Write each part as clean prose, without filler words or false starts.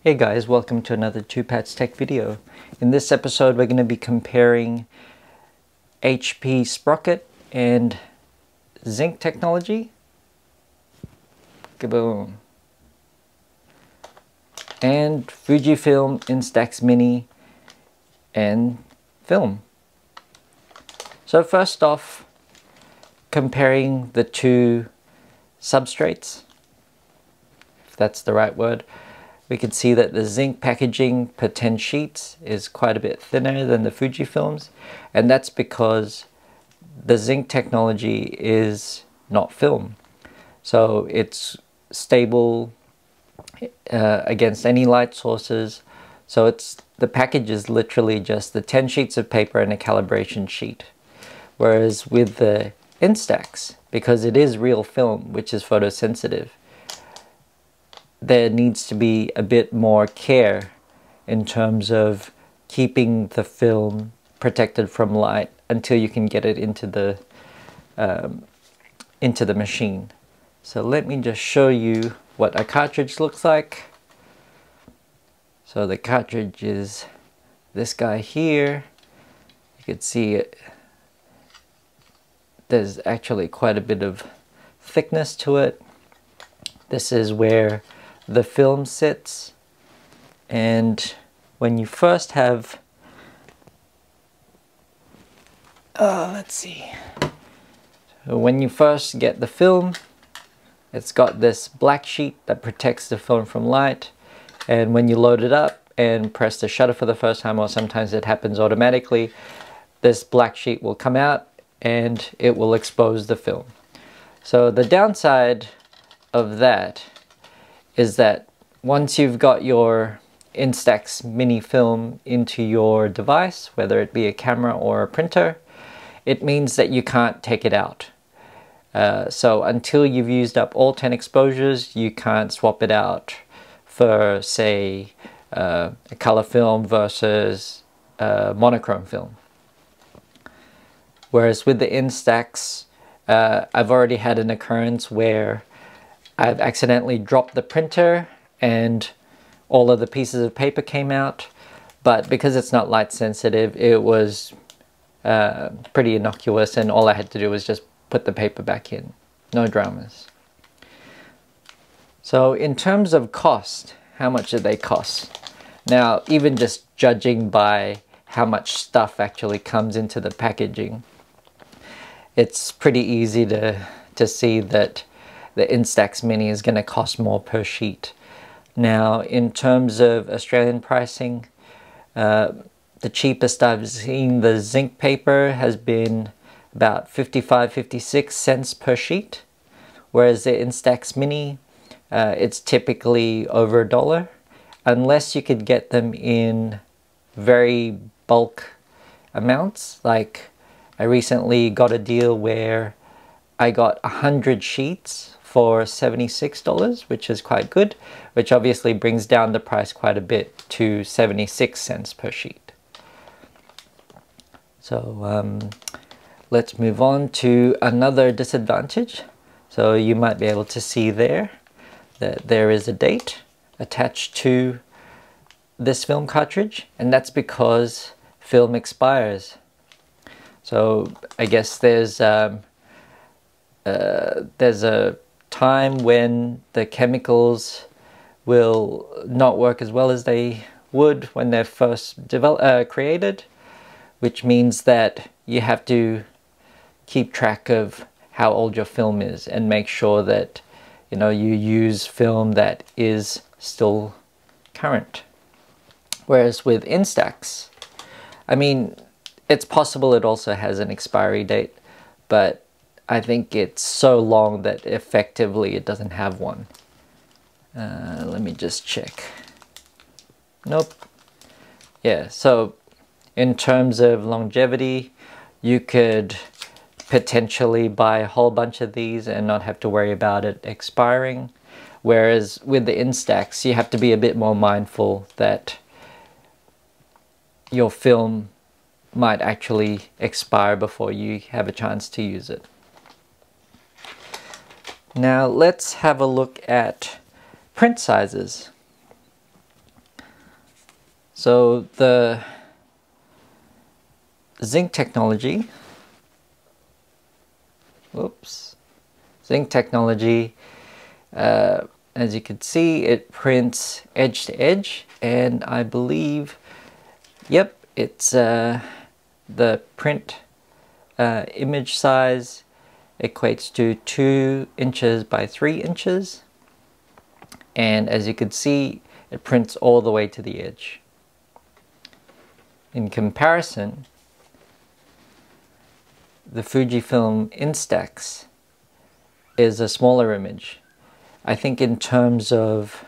Hey guys, welcome to another Two Pats Tech video. In this episode we're going to be comparing HP Sprocket and Zink technology. Kaboom. And Fujifilm Instax Mini and film. So first off, comparing the two substrates, if that's the right word. We can see that the Zink packaging per 10 sheets is quite a bit thinner than the Fujifilm's, and that's because the Zink technology is not film. So it's stable against any light sources. So the package is literally just the 10 sheets of paper and a calibration sheet. Whereas with the Instax, because it is real film, which is photosensitive, there needs to be a bit more care in terms of keeping the film protected from light until you can get it into the machine. So let me just show you what a cartridge looks like. So the cartridge is this guy here. You can see it. There's actually quite a bit of thickness to it. This is where the film sits, and when you first have let's see, so when you first get the film, it's got this black sheet that protects the film from light, and when you load it up and press the shutter for the first time, or sometimes it happens automatically, this black sheet will come out and it will expose the film. So the downside of that is that once you've got your Instax mini film into your device, whether it be a camera or a printer, it means that you can't take it out. So until you've used up all 10 exposures, you can't swap it out for, say, a color film versus monochrome film. Whereas with the Instax, I've already had an occurrence where I've accidentally dropped the printer and all of the pieces of paper came out, but because it's not light sensitive, it was pretty innocuous, and all I had to do was just put the paper back in. No dramas. So in terms of cost, how much did they cost? Now, even just judging by how much stuff actually comes into the packaging, it's pretty easy to see that the Instax Mini is going to cost more per sheet. Now, in terms of Australian pricing, the cheapest I've seen the Zink paper has been about 55-56 cents per sheet, whereas the Instax Mini, it's typically over $1, unless you could get them in very bulk amounts. Like, I recently got a deal where I got 100 sheets for $76, which is quite good, which obviously brings down the price quite a bit to 76 cents per sheet. So let's move on to another disadvantage. So you might be able to see there that there is a date attached to this film cartridge, and that's because film expires. So I guess there's a time when the chemicals will not work as well as they would when they're first created, which means that you have to keep track of how old your film is and make sure that you use film that is still current. Whereas with Instax, I mean, it's possible it also has an expiry date, but I think it's so long that effectively it doesn't have one. Let me just check. Nope. Yeah, so in terms of longevity, you could potentially buy a whole bunch of these and not have to worry about it expiring. Whereas with the Instax, you have to be a bit more mindful that your film might actually expire before you have a chance to use it. Now let's have a look at print sizes. So the Zink technology, Zink technology, as you can see, it prints edge to edge, and I believe, yep, it's the print image size equates to 2 inches by 3 inches, and as you can see, it prints all the way to the edge. In comparison, the Fujifilm Instax is a smaller image. I think in terms of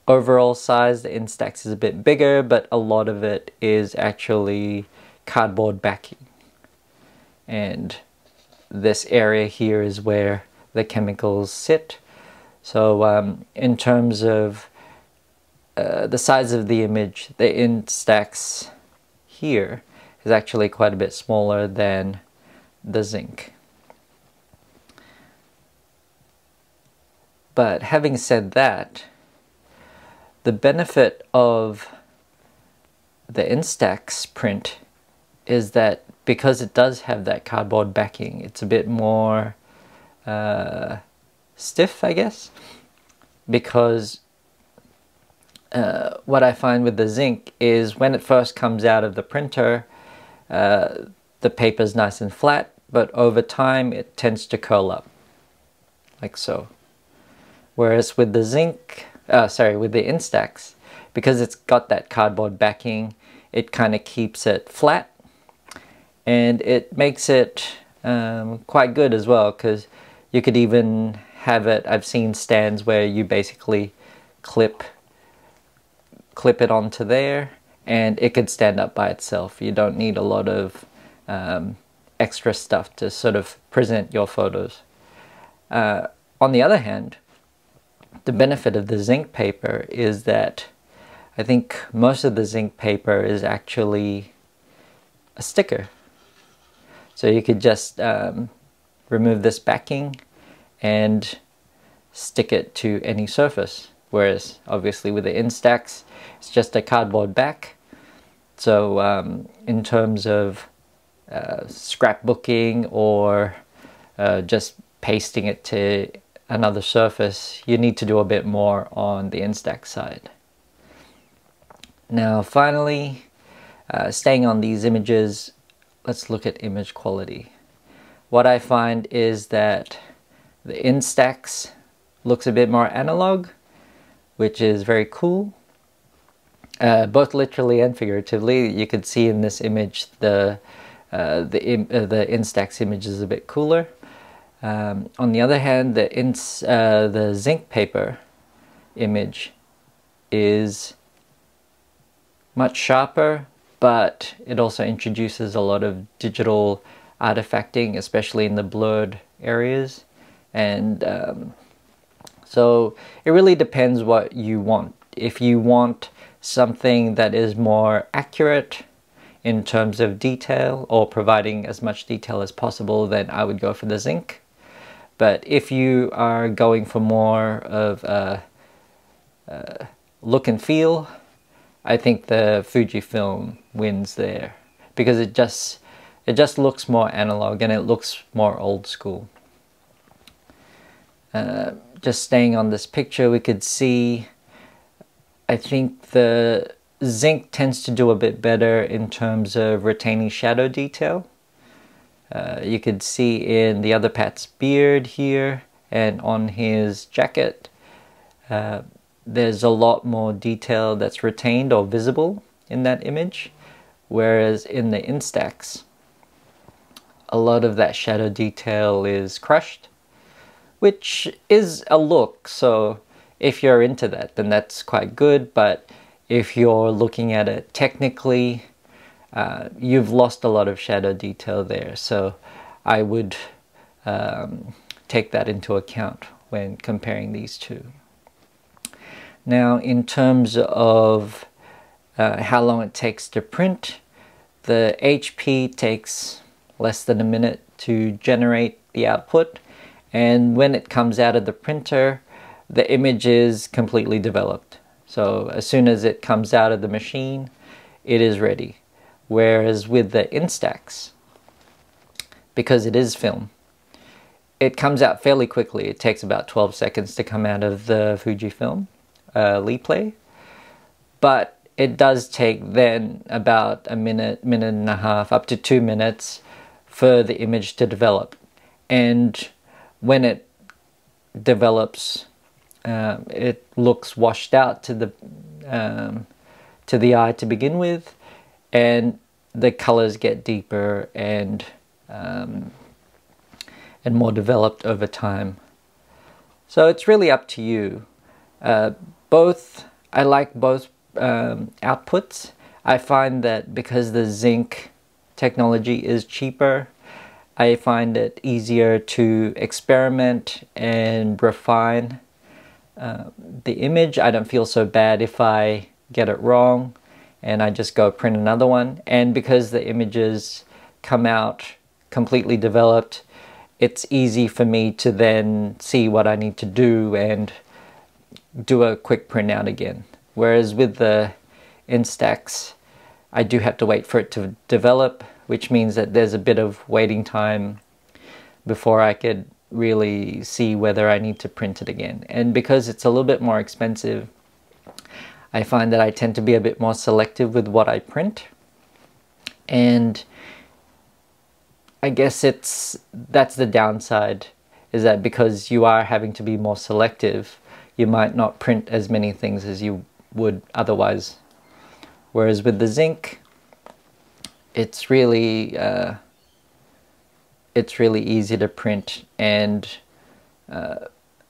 overall size, the Instax is a bit bigger, but a lot of it is actually cardboard backing. And this area here is where the chemicals sit. So in terms of the size of the image, the Instax here is actually quite a bit smaller than the Zink. But having said that, the benefit of the Instax print is that because it does have that cardboard backing, it's a bit more stiff, I guess, because what I find with the Zink is when it first comes out of the printer, the paper's nice and flat, but over time it tends to curl up, like so. Whereas with the with the Instax, because it's got that cardboard backing, it kind of keeps it flat, and it makes it quite good as well, because you could even have it, I've seen stands where you basically clip it onto there, and it could stand up by itself. You don't need a lot of extra stuff to sort of present your photos. On the other hand, the benefit of the Zink paper is that I think most of the Zink paper is actually a sticker. So you could just remove this backing and stick it to any surface. Whereas obviously with the Instax, it's just a cardboard back. So in terms of scrapbooking or just pasting it to another surface, you need to do a bit more on the Instax side. Now finally, staying on these images, let's look at image quality. What I find is that the Instax looks a bit more analog, which is very cool, both literally and figuratively. You could see in this image the Instax image is a bit cooler. On the other hand, the Zink paper image is much sharper, but it also introduces a lot of digital artifacting, especially in the blurred areas. And so it really depends what you want. If you want something that is more accurate in terms of detail or providing as much detail as possible, then I would go for the Zink. But if you are going for more of a look and feel, I think the Fujifilm wins there, because it just looks more analog and it looks more old school. Just staying on this picture, we could see, I think the Zink tends to do a bit better in terms of retaining shadow detail. You could see in the other Pat's beard here and on his jacket, there's a lot more detail that's retained or visible in that image, whereas in the Instax, a lot of that shadow detail is crushed, which is a look. So if you're into that, then that's quite good. But if you're looking at it technically, you've lost a lot of shadow detail there. So I would take that into account when comparing these two. Now, in terms of how long it takes to print, the HP takes less than a minute to generate the output, and when it comes out of the printer, the image is completely developed. So as soon as it comes out of the machine, it is ready. Whereas with the Instax, because it is film, it comes out fairly quickly. It takes about 12 seconds to come out of the Fujifilm replay. But it does take then about a minute, minute and a half, up to 2 minutes for the image to develop. And when it develops, it looks washed out to the eye to begin with, and the colors get deeper and more developed over time. So it's really up to you. I like both outputs. I find that because the Zink technology is cheaper, I find it easier to experiment and refine the image. I don't feel so bad if I get it wrong and I just go print another one. And because the images come out completely developed, it's easy for me to then see what I need to do and do a quick printout again. Whereas with the Instax, I do have to wait for it to develop, which means that there's a bit of waiting time before I could really see whether I need to print it again. And because it's a little bit more expensive, I find that I tend to be a bit more selective with what I print. And I guess that's the downside, is that because you are having to be more selective, you might not print as many things as you would otherwise. Whereas with the Zink, it's really easy to print, and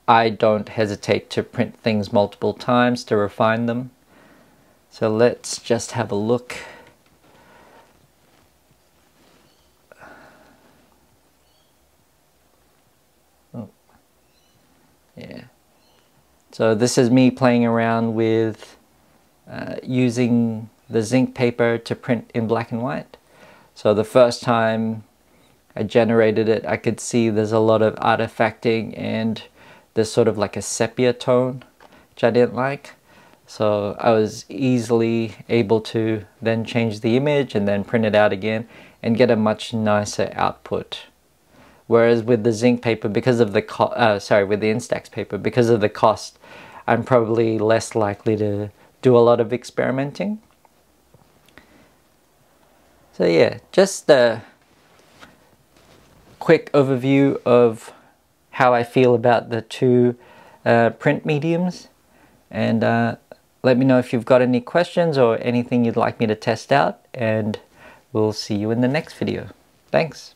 I don't hesitate to print things multiple times to refine them. So let's just have a look. Oh, yeah. So this is me playing around with using the Zink paper to print in black and white. So the first time I generated it, I could see there's a lot of artifacting and there's sort of like a sepia tone, which I didn't like. So I was easily able to then change the image and then print it out again and get a much nicer output. Whereas with the Zink paper, because of the with the Instax paper, because of the cost, I'm probably less likely to do a lot of experimenting. So yeah, just a quick overview of how I feel about the two print mediums, and let me know if you've got any questions or anything you'd like me to test out, and we'll see you in the next video. Thanks.